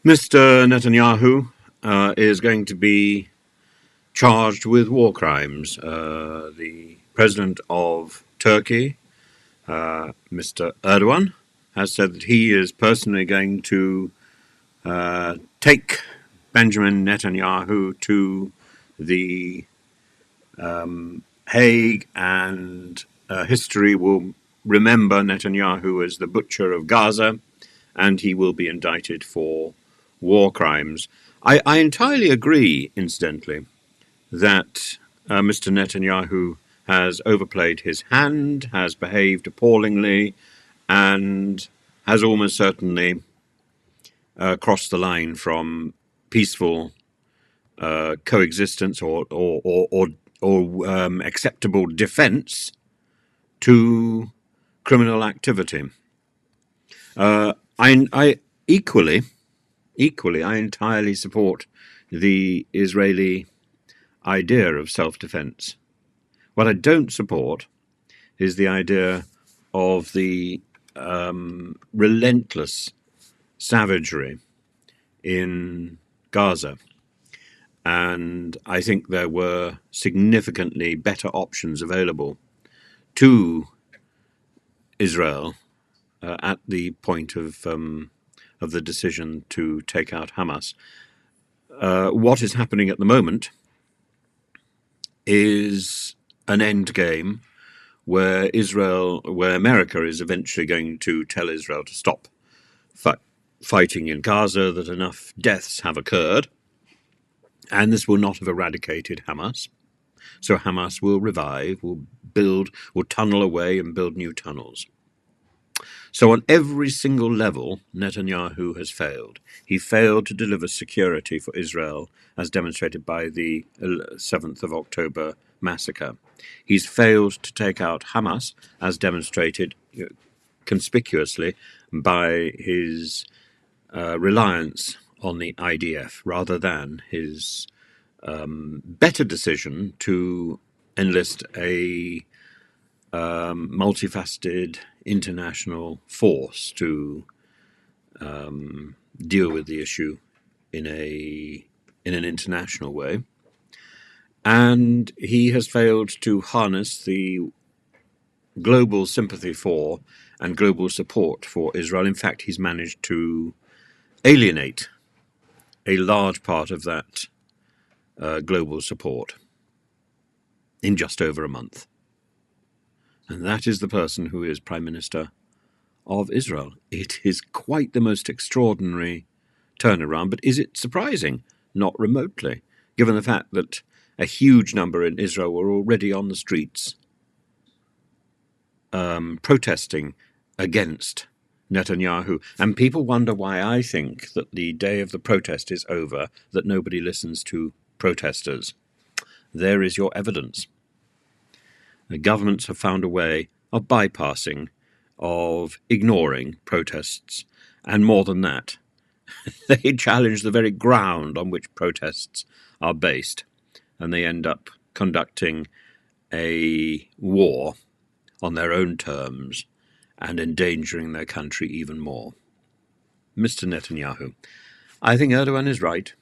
Mr. Netanyahu is going to be charged with war crimes. The president of Turkey, Mr. Erdogan, has said that he is personally going to take Benjamin Netanyahu to the Hague, and history will remember Netanyahu as the butcher of Gaza, and he will be indicted for war crimes. I entirely agree, incidentally, that Mr. Netanyahu has overplayed his hand, has behaved appallingly, and has almost certainly crossed the line from peaceful coexistence or acceptable defence to criminal activity. I equally, I entirely support the Israeli idea of self-defense. What I don't support is the idea of the relentless savagery in Gaza. And I think there were significantly better options available to Israel at the point of the decision to take out Hamas. What is happening at the moment is an end game where America is eventually going to tell Israel to stop fighting in Gaza, that enough deaths have occurred, and this will not have eradicated Hamas. So Hamas will revive, will tunnel away and build new tunnels. So on every single level, Netanyahu has failed. He failed to deliver security for Israel, as demonstrated by the 7th of October massacre. He's failed to take out Hamas, as demonstrated conspicuously by his reliance on the IDF, rather than his better decision to enlist a multifaceted international force to deal with the issue in an international way. And he has failed to harness the global sympathy for and global support for Israel. In fact, he's managed to alienate a large part of that global support in just over a month. And that is the person who is Prime Minister of Israel. It is quite the most extraordinary turnaround, but is it surprising? Not remotely, given the fact that a huge number in Israel were already on the streets protesting against Netanyahu. And people wonder why I think that the day of the protest is over, that nobody listens to protesters. There is your evidence. The governments have found a way of bypassing, of ignoring protests, and more than that, they challenge the very ground on which protests are based, and they end up conducting a war on their own terms and endangering their country even more. Mr. Netanyahu, I think Erdogan is right.